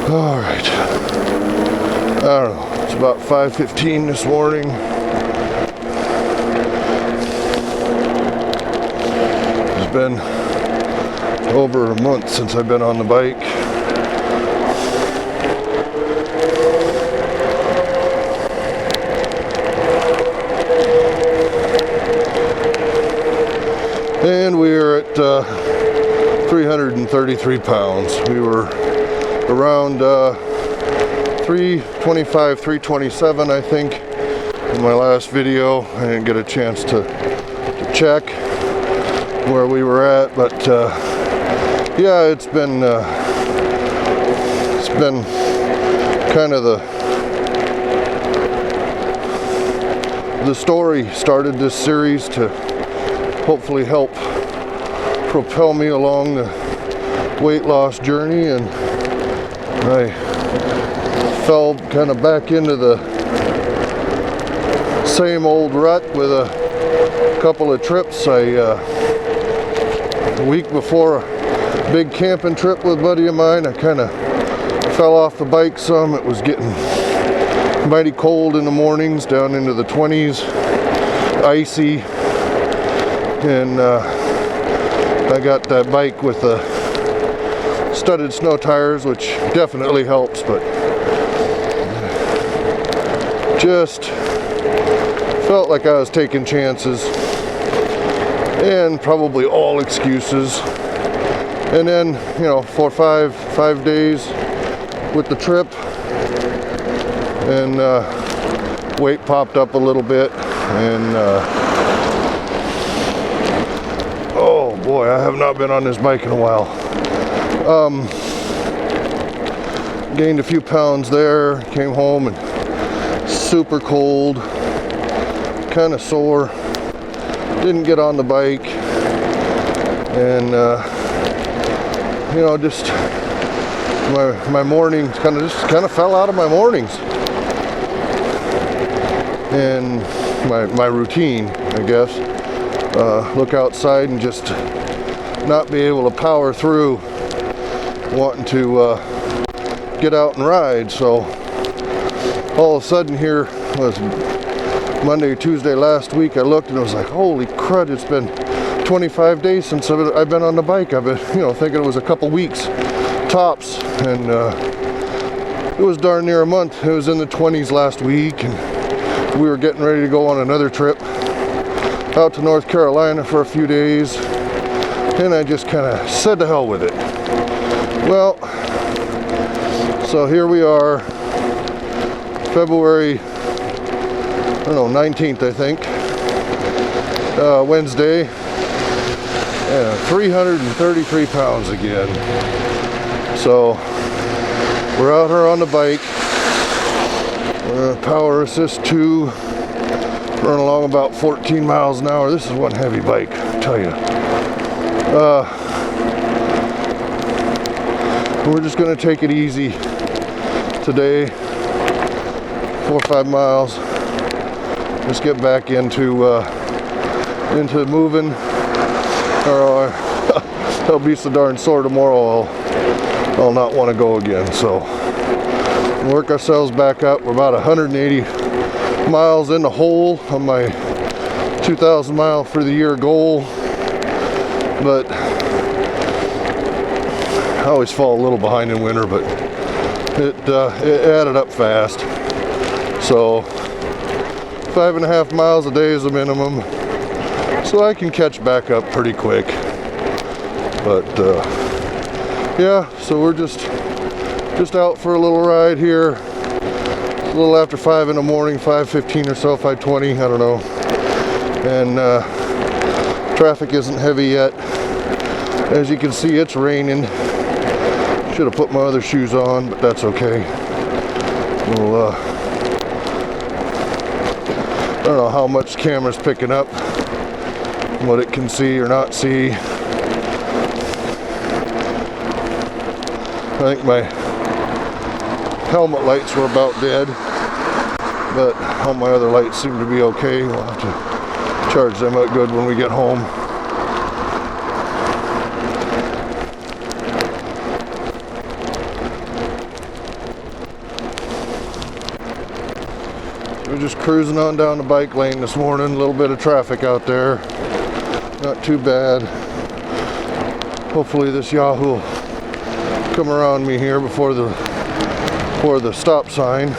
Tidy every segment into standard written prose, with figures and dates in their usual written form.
All right. I don't know. It's about 5:15 this morning. It's been over a month since I've been on the bike. And we are at 333 pounds. We were around 325, 327, I think, in my last video. I didn't get a chance to check where we were at, but yeah, it's been kind of the story started this series to hopefully help propel me along the weight loss journey, and I fell kind of back into the same old rut with a couple of trips. A week before a big camping trip with a buddy of mine, I kind of fell off the bike some. It was getting mighty cold in the mornings, down into the 20s, icy, and I got that bike with the studded snow tires, which definitely helps, but just felt like I was taking chances and probably all excuses. And then, you know, 4 or 5 days with the trip, and weight popped up a little bit, and oh boy, I have not been on this bike in a while. Gained a few pounds there, came home and super cold, kind of sore, didn't get on the bike, and you know, just my mornings kind of fell out of my mornings, and my routine, I guess. Look outside and just not be able to power through wanting to get out and ride. So all of a sudden, here was Monday or Tuesday last week, I looked and I was like, holy crud, it's been 25 days since I've been on the bike. I've been, you know, thinking it was a couple weeks tops, and it was darn near a month. It was in the 20s last week, and we were getting ready to go on another trip out to North Carolina for a few days, and I just kind of said to hell with it. Well, so here we are, February, I don't know, 19th, I think, Wednesday, 333 pounds again. So we're out here on the bike, Power Assist 2, running along about 14 miles an hour. This is one heavy bike, I tell you. We're just going to take it easy today, 4 or 5 miles. Just get back into moving, or I'll be so darn sore tomorrow I'll not want to go again. So work ourselves back up. We're about 180 miles in the hole on my 2,000 mile for the year goal, but I always fall a little behind in winter, but it added up fast. So 5.5 miles a day is the minimum, so I can catch back up pretty quick. But yeah, so we're just out for a little ride here. It's a little after 5 in the morning, 5:15 or so, 5:20, I don't know. And traffic isn't heavy yet. As you can see, it's raining. Should have put my other shoes on, but that's okay. We'll, I don't know how much the camera's picking up, what it can see or not see. I think my helmet lights were about dead, but all my other lights seem to be okay. We'll have to charge them up good when we get home. We're just cruising on down the bike lane this morning. A little bit of traffic out there. Not too bad. Hopefully this Yahoo will come around me here before the stop sign.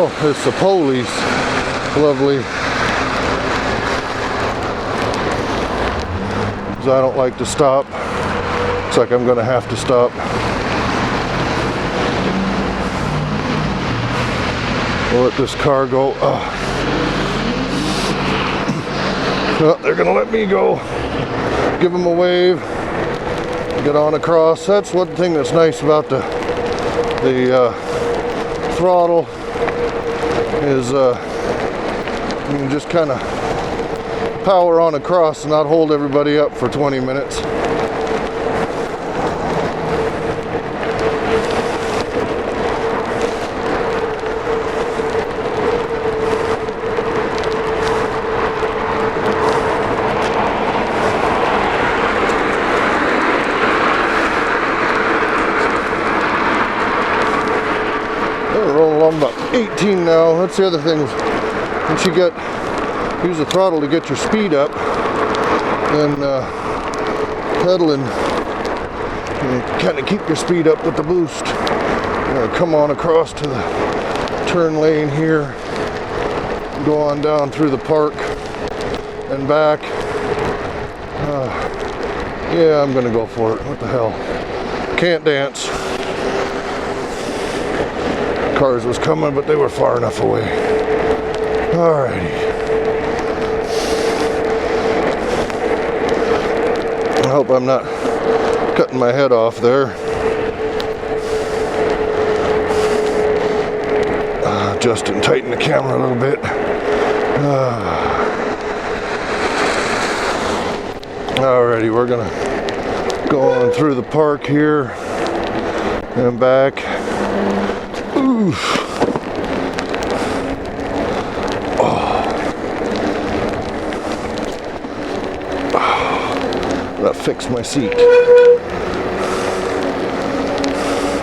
Oh, it's the police. Lovely. 'Cause I don't like to stop. Looks like I'm gonna have to stop. We'll let this car go. Oh, they're gonna let me go. Give them a wave. Get on across. That's one thing that's nice about the throttle is you can just kind of power on across and not hold everybody up for 20 minutes. About 18 now. That's the other thing. Once you use the throttle to get your speed up, then pedaling, you kind of keep your speed up with the boost. You're gonna come on across to the turn lane here, go on down through the park and back. Yeah, I'm gonna go for it. What the hell? Can't dance. Cars was coming, but they were far enough away. Alrighty. I hope I'm not cutting my head off there. Justin, tighten the camera a little bit. Alrighty, we're gonna go on through the park here and back. Oof. That fixed my seat.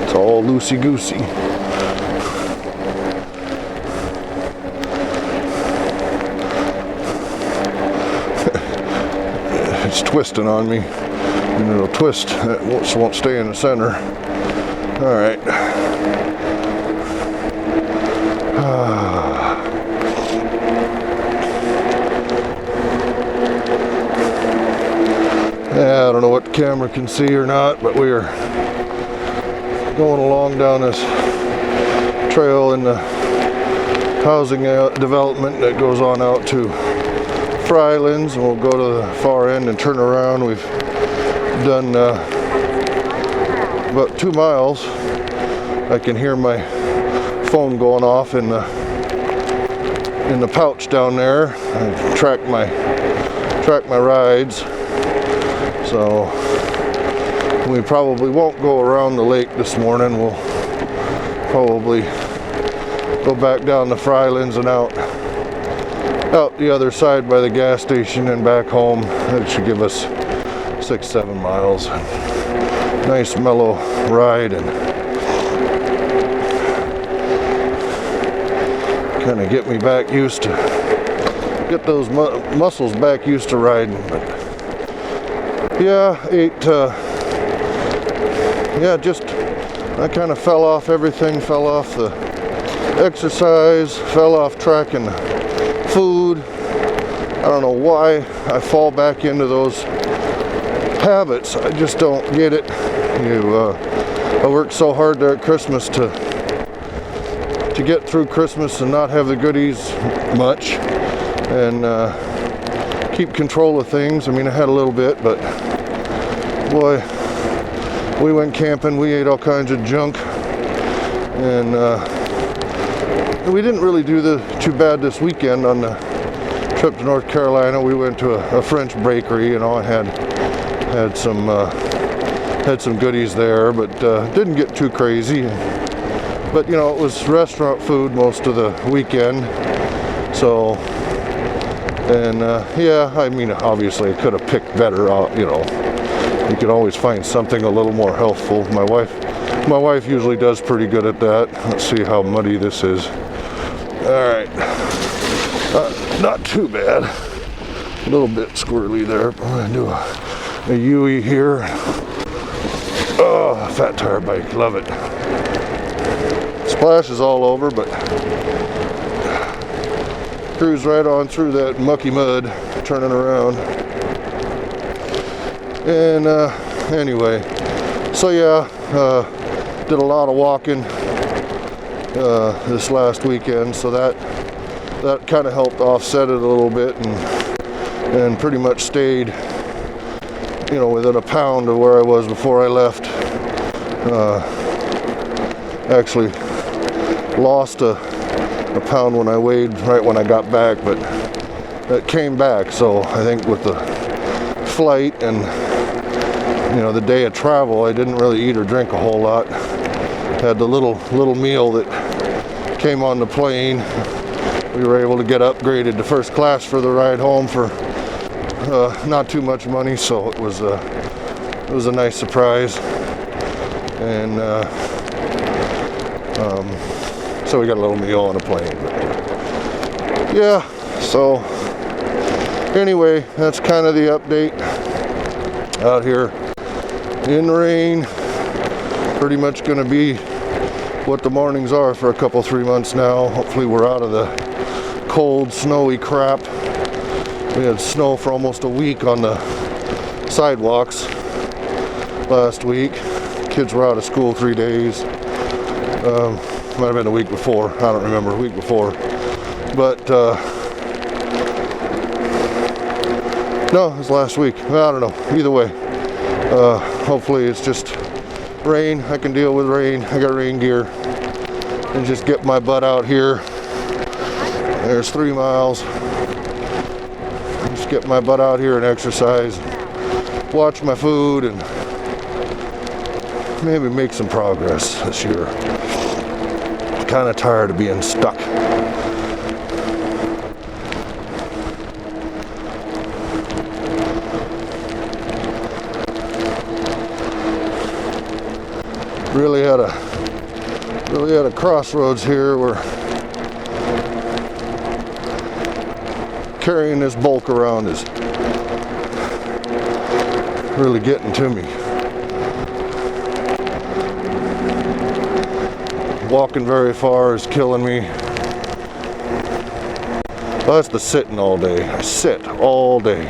It's all loosey-goosey. It's twisting on me, and it'll twist. It won't stay in the center. All right. Yeah, I don't know what the camera can see or not, but we are going along down this trail in the housing development that goes on out to Frylands, and we'll go to the far end and turn around. We've done about 2 miles. I can hear my phone going off in the pouch down there. I track my rides. So we probably won't go around the lake this morning. We'll probably go back down the Frylands and out the other side by the gas station and back home. That should give us 6-7 miles. Nice mellow ride and kind of get me back used to, get those muscles back used to riding. But yeah, I kind of fell off everything, fell off the exercise, fell off tracking the food. I don't know why I fall back into those habits. I just don't get it. I worked so hard there at Christmas to get through Christmas and not have the goodies much, and keep control of things. I mean, I had a little bit, but boy, we went camping, we ate all kinds of junk, and we didn't really do too bad this weekend on the trip to North Carolina. We went to a French bakery, you know, I had some goodies there, but didn't get too crazy. But you know, it was restaurant food most of the weekend. So, and yeah, I mean, obviously I could have picked better, you know. You can always find something a little more healthful. My wife My wife usually does pretty good at that. Let's see how muddy this is. Alright. Not too bad. A little bit squirrely there. I'm going to do a U-E here. Oh, fat tire bike. Love it. Splashes all over, but cruise right on through that mucky mud, turning around. And anyway, so yeah, did a lot of walking this last weekend, so that kind of helped offset it a little bit, and pretty much stayed, you know, within a pound of where I was before I left. Actually lost a pound when I weighed right when I got back, but it came back. So I think with the flight and, you know, the day of travel, I didn't really eat or drink a whole lot. Had the little meal that came on the plane. We were able to get upgraded to first class for the ride home for not too much money, so it was a nice surprise. And so we got a little meal on the plane. Yeah, so anyway, that's kind of the update out here in the rain. Pretty much going to be what the mornings are for a couple, 3 months now. Hopefully we're out of the cold, snowy crap. We had snow for almost a week on the sidewalks last week. Kids were out of school 3 days. Might have been a week before. I don't remember. A week before. But no, it was last week. I don't know. Either way, hopefully it's just rain. I can deal with rain. I got rain gear. And just get my butt out here. There's 3 miles. Just get my butt out here and exercise. Watch my food and maybe make some progress this year. Kind of tired of being stuck. Really had a crossroads here where carrying this bulk around is really getting to me. Walking very far is killing me. Well, that's the sitting all day. I sit all day.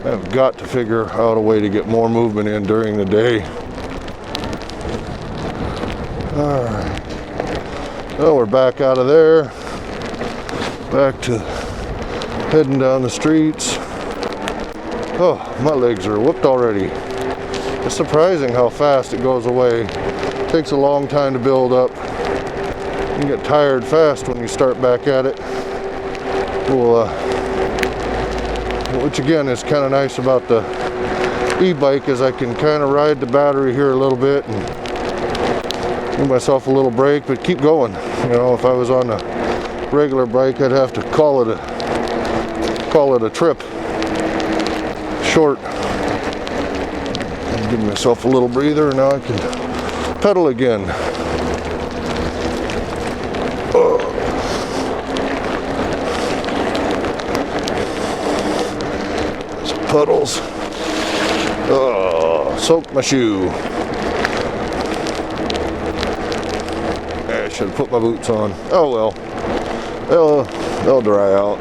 I've got to figure out a way to get more movement in during the day. Alright. Well, we're back out of there. Back to heading down the streets. Oh, my legs are whooped already. It's surprising how fast it goes away. It takes a long time to build up. You get tired fast when you start back at it. Well, which again is kind of nice about the e-bike, is I can kind of ride the battery here a little bit and give myself a little break, but keep going. You know, if I was on a regular bike, I'd have to call it a trip. Short. Give myself a little breather, and now I can pedal again. Some puddles. Oh, soaked my shoe. I should have put my boots on. Oh well. They'll dry out.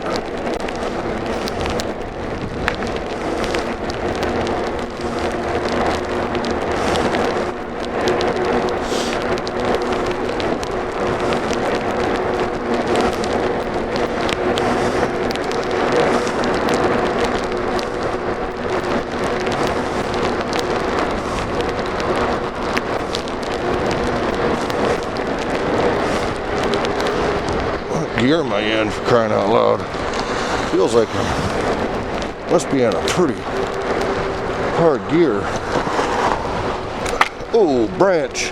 Gear am I in, for crying out loud? Feels like I must be in a pretty hard gear. Oh, branch.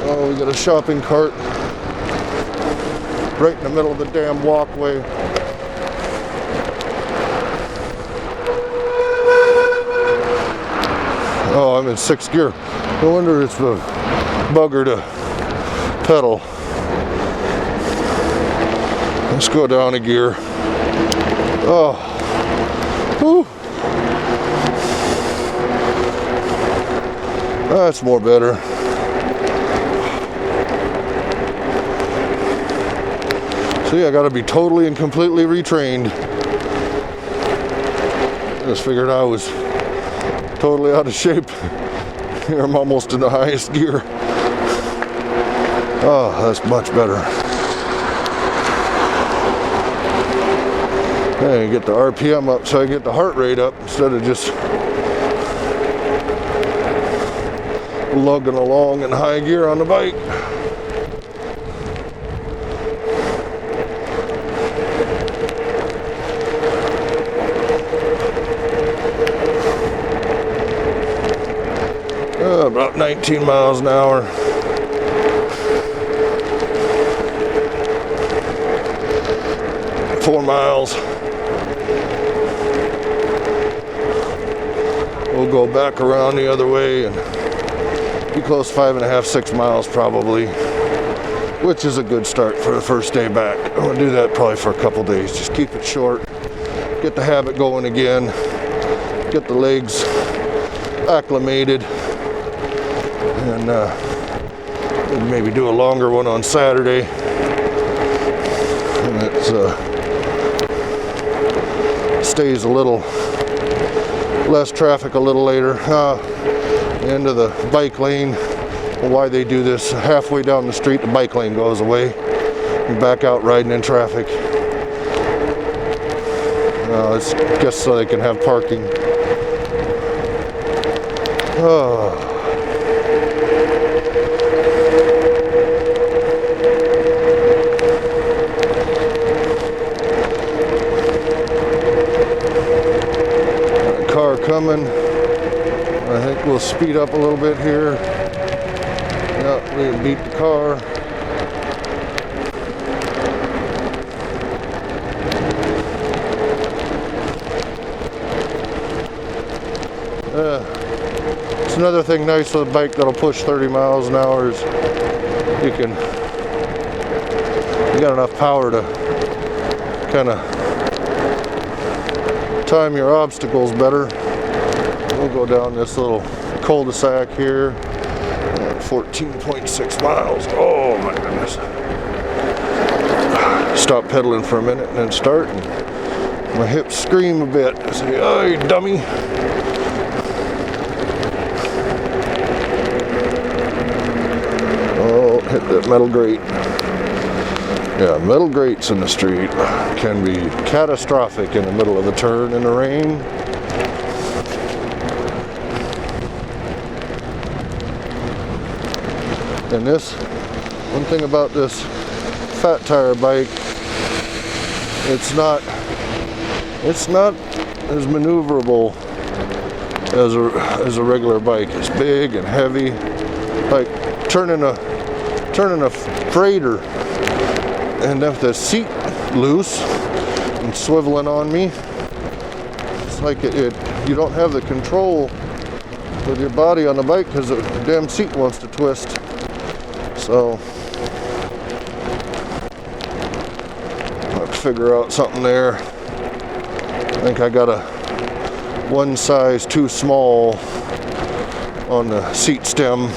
Oh, we got a shopping cart right in the middle of the damn walkway. Oh, I'm in 6th gear. No wonder it's a bugger to pedal. Let's go down a gear. Oh, whew. That's more better. See, I got to be totally and completely retrained. Just figured I was totally out of shape. Here I'm almost in the highest gear. Oh, that's much better. Hey, get the RPM up so I get the heart rate up instead of just lugging along in high gear on the bike. About 19 miles an hour. Four miles. We'll go back around the other way and be close 5.5, 6 miles probably, which is a good start for the first day back. I'm gonna do that probably for a couple days. Just keep it short, get the habit going again, get the legs acclimated, and maybe do a longer one on Saturday. And it stays a little less traffic a little later. End of the bike lane. Why they do this, halfway down the street the bike lane goes away. You're back out riding in traffic. It's just so they can have parking. Oh. Car coming. I think we'll speed up a little bit here. Yep, we beat the car. It's another thing nice with a bike that'll push 30 miles an hour is you got enough power to kind of time your obstacles better. We'll go down this little cul-de-sac here at 14.6 miles. Oh my goodness. Stop pedaling for a minute and then start. And my hips scream a bit. I say, oh, you dummy. Oh, hit that metal grate. Yeah, metal grates in the street can be catastrophic in the middle of a turn in the rain. And this, one thing about this fat tire bike, it's not as maneuverable as a regular bike. It's big and heavy, like turning a freighter. And if the seat loose and swiveling on me, it's like you don't have the control with your body on the bike because the damn seat wants to twist. So I'll figure out something there. I think I got a one size too small on the seat stem.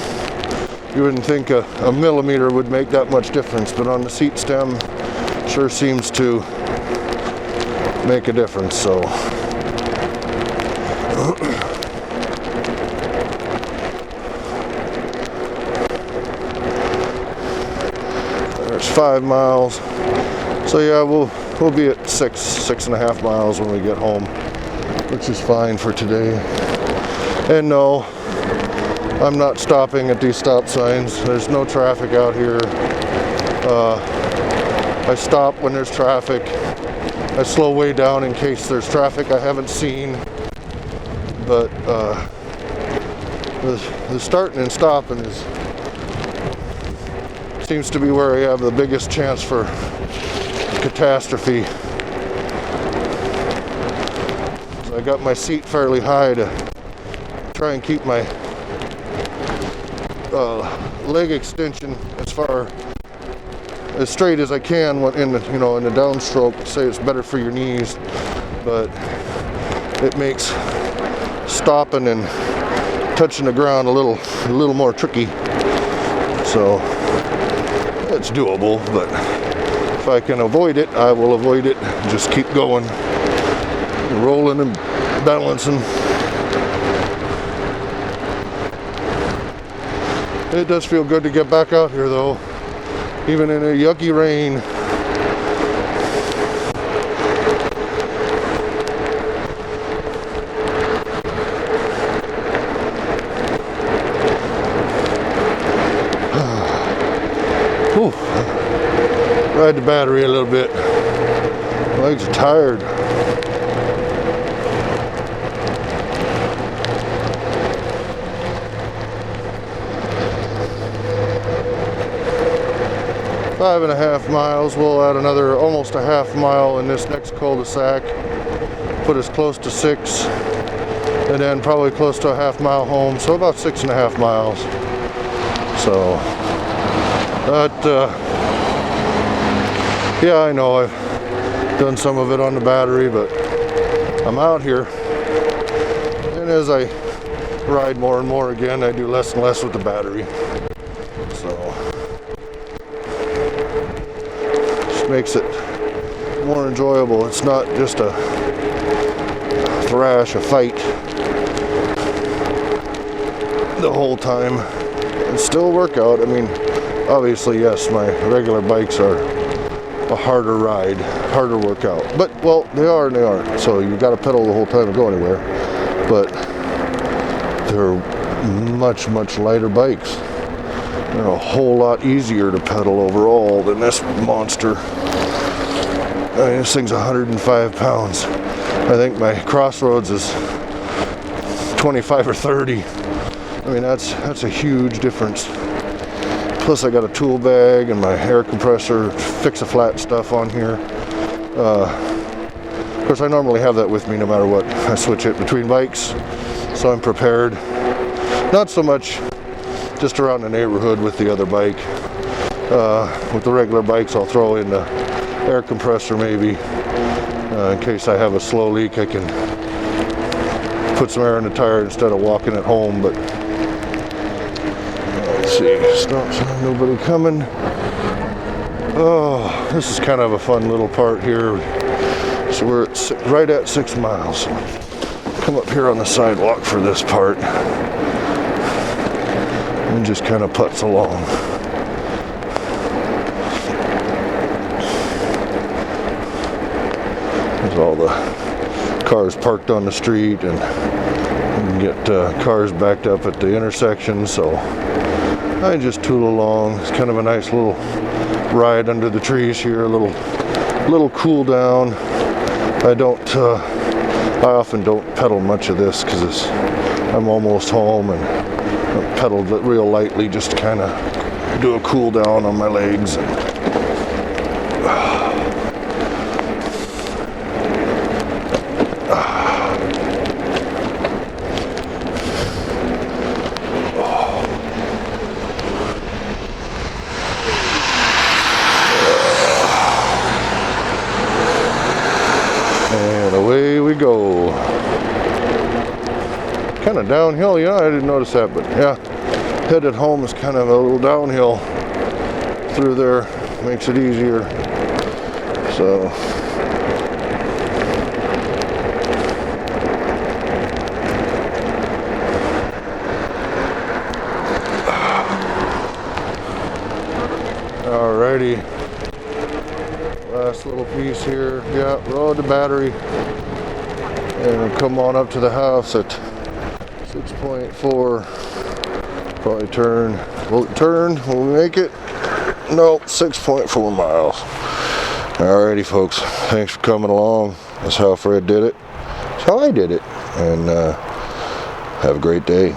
You wouldn't think a millimeter would make that much difference, but on the seat stem sure seems to make a difference. So there's 5 miles. So yeah, we'll be at 6.5 miles when we get home, which is fine for today. And no, I'm not stopping at these stop signs. There's no traffic out here. I stop when there's traffic. I slow way down in case there's traffic I haven't seen. But the starting and stopping seems to be where I have the biggest chance for catastrophe. So I got my seat fairly high to try and keep my leg extension as straight as I can in the in the downstroke. Say it's better for your knees, but it makes stopping and touching the ground a little more tricky. So it's doable, but if I can avoid it, I will avoid it. Just keep going, rolling and balancing. It does feel good to get back out here though, even in a yucky rain. Ride the battery a little bit. My legs are tired. Five and a half miles. We'll add another almost a half mile in this next cul-de-sac. Put us close to 6, and then probably close to a half mile home. So about 6.5 miles. So that. Yeah, I know I've done some of it on the battery, but I'm out here, and as I ride more and more again, I do less and less with the battery. So just makes it more enjoyable. It's not just a thrash, a fight the whole time. It's still a workout. I mean, obviously, yes, my regular bikes are a harder ride, harder workout, but well, they are and they aren't. So you got to pedal the whole time to go anywhere. But they're much lighter bikes. They're a whole lot easier to pedal overall than this monster. I mean, this thing's 105 pounds. I think my Crossroads is 25 or 30. I mean, that's a huge difference. Plus I got a tool bag and my air compressor, fix-a-flat stuff on here. Of course, I normally have that with me no matter what. I switch it between bikes, so I'm prepared. Not so much just around the neighborhood with the other bike. With the regular bikes, I'll throw in the air compressor maybe. In case I have a slow leak, I can put some air in the tire instead of walking it home. But let's see, stop sign, nobody coming. Oh, this is kind of a fun little part here. So we're at right at 6 miles. Come up here on the sidewalk for this part and just kind of putz along. There's all the cars parked on the street, and you can get cars backed up at the intersection, so I just tool along. It's kind of a nice little ride under the trees here, a little cool down. I often don't pedal much of this because I'm almost home, and I pedaled it real lightly just to kind of do a cool down on my legs. And away we go. Kind of downhill, yeah, I didn't notice that, but yeah, headed home is kind of a little downhill through there. Makes it easier. So alrighty, last little piece here. Yeah, load the battery and we'll come on up to the house at 6.4. Probably turn. Will it turn? Will we make it? No, 6.4 miles. Alrighty, folks. Thanks for coming along. That's how Fred did it. That's how I did it. And have a great day.